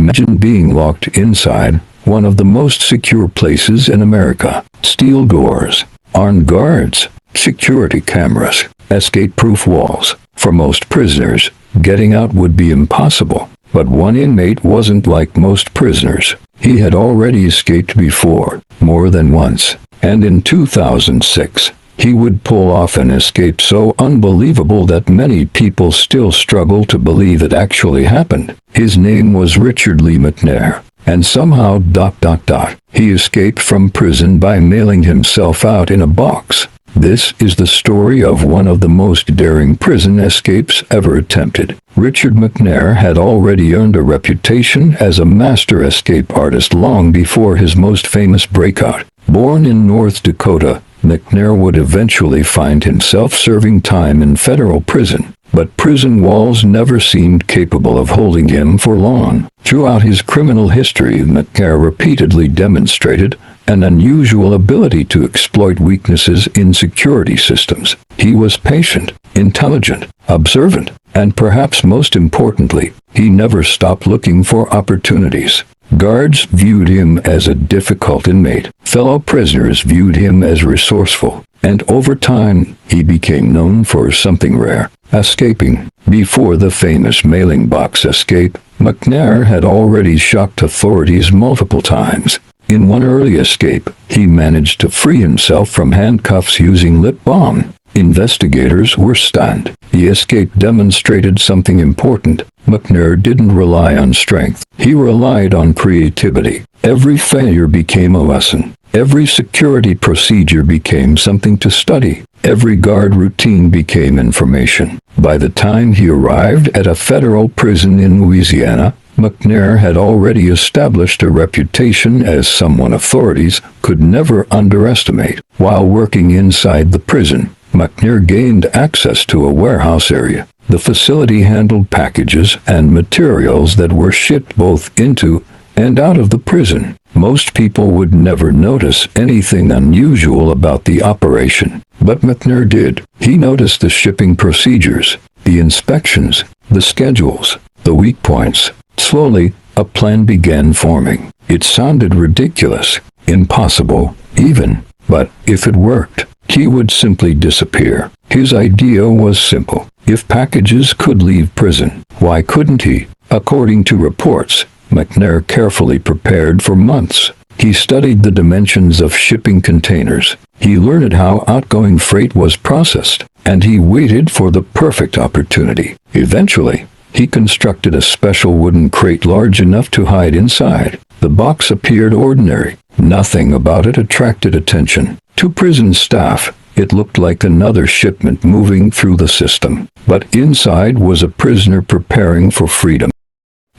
Imagine being locked inside one of the most secure places in America. Steel doors, armed guards, security cameras, escape-proof walls. For most prisoners, getting out would be impossible. But one inmate wasn't like most prisoners. He had already escaped before, more than once. And in 2006, he would pull off an escape so unbelievable that many people still struggle to believe it actually happened. His name was Richard Lee McNair. And somehow, he escaped from prison by mailing himself out in a box. This is the story of one of the most daring prison escapes ever attempted. Richard McNair had already earned a reputation as a master escape artist long before his most famous breakout. Born in North Dakota, McNair would eventually find himself serving time in federal prison. But prison walls never seemed capable of holding him for long. Throughout his criminal history, McNair repeatedly demonstrated an unusual ability to exploit weaknesses in security systems. He was patient, intelligent, observant, and perhaps most importantly, he never stopped looking for opportunities. Guards viewed him as a difficult inmate. Fellow prisoners viewed him as resourceful. And over time, he became known for something rare: escaping. Before the famous mailing box escape, McNair had already shocked authorities multiple times. In one early escape, he managed to free himself from handcuffs using lip balm. Investigators were stunned. The escape demonstrated something important. McNair didn't rely on strength. He relied on creativity. Every failure became a lesson. Every security procedure became something to study. Every guard routine became information. By the time he arrived at a federal prison in Louisiana, McNair had already established a reputation as someone authorities could never underestimate. While working inside the prison, McNair gained access to a warehouse area. The facility handled packages and materials that were shipped both into and out of the prison. Most people would never notice anything unusual about the operation, but McNair did. He noticed the shipping procedures, the inspections, the schedules, the weak points. Slowly, a plan began forming. It sounded ridiculous, impossible, even, but if it worked, he would simply disappear. His idea was simple. If packages could leave prison, why couldn't he? According to reports, McNair carefully prepared for months. He studied the dimensions of shipping containers. He learned how outgoing freight was processed, and he waited for the perfect opportunity. Eventually, he constructed a special wooden crate large enough to hide inside. The box appeared ordinary. Nothing about it attracted attention. To prison staff, it looked like another shipment moving through the system. But inside was a prisoner preparing for freedom.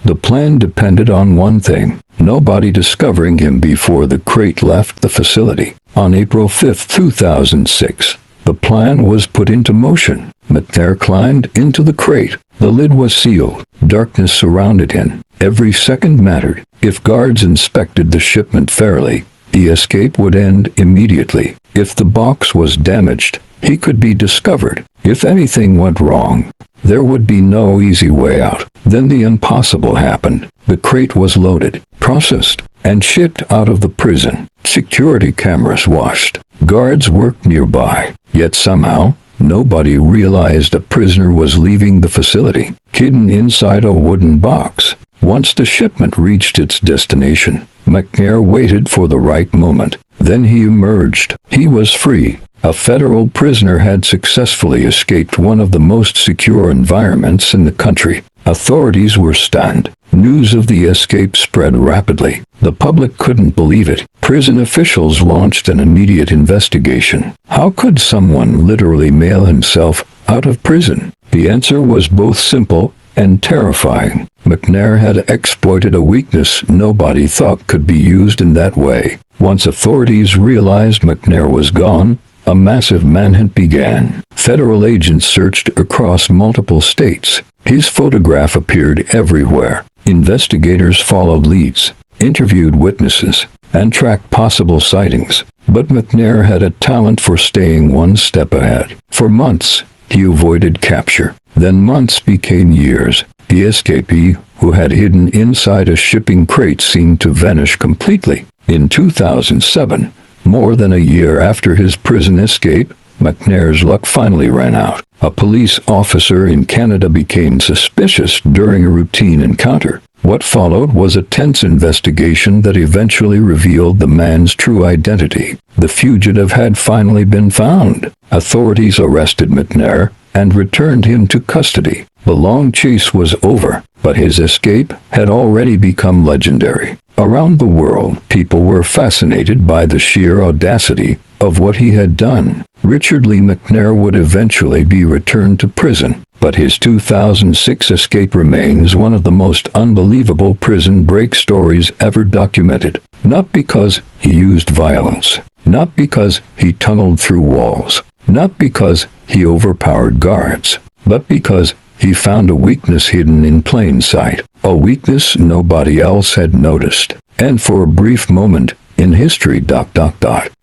The plan depended on one thing: nobody discovering him before the crate left the facility. On April 5, 2006, the plan was put into motion. McNair climbed into the crate. The lid was sealed. Darkness surrounded him. Every second mattered. If guards inspected the shipment fairly, the escape would end immediately. If the box was damaged, he could be discovered. If anything went wrong, there would be no easy way out. Then the impossible happened. The crate was loaded, processed, and shipped out of the prison. Security cameras watched. Guards worked nearby. Yet somehow, nobody realized a prisoner was leaving the facility, hidden inside a wooden box. Once the shipment reached its destination, McNair waited for the right moment. Then he emerged. He was free. A federal prisoner had successfully escaped one of the most secure environments in the country. Authorities were stunned. News of the escape spread rapidly. The public couldn't believe it. Prison officials launched an immediate investigation. How could someone literally mail himself out of prison? The answer was both simple and terrifying. McNair had exploited a weakness nobody thought could be used in that way. Once authorities realized McNair was gone, a massive manhunt began. Federal agents searched across multiple states. His photograph appeared everywhere. Investigators followed leads, interviewed witnesses, and tracked possible sightings. But McNair had a talent for staying one step ahead. For months, he avoided capture. Then months became years. The escapee, who had hidden inside a shipping crate, seemed to vanish completely. In 2007, more than a year after his prison escape, McNair's luck finally ran out. A police officer in Canada became suspicious during a routine encounter. What followed was a tense investigation that eventually revealed the man's true identity. The fugitive had finally been found. Authorities arrested McNair and returned him to custody. The long chase was over, but his escape had already become legendary. Around the world, people were fascinated by the sheer audacity of what he had done. Richard Lee McNair would eventually be returned to prison, but his 2006 escape remains one of the most unbelievable prison break stories ever documented. Not because he used violence, not because he tunneled through walls, not because he overpowered guards, but because he found a weakness hidden in plain sight, a weakness nobody else had noticed. And for a brief moment in history,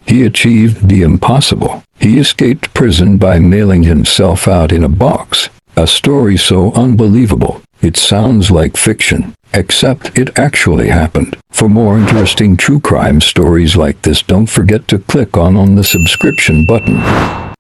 he achieved the impossible. He escaped prison by mailing himself out in a box. A story so unbelievable, it sounds like fiction, except it actually happened. For more interesting true crime stories like this, don't forget to click on the subscription button.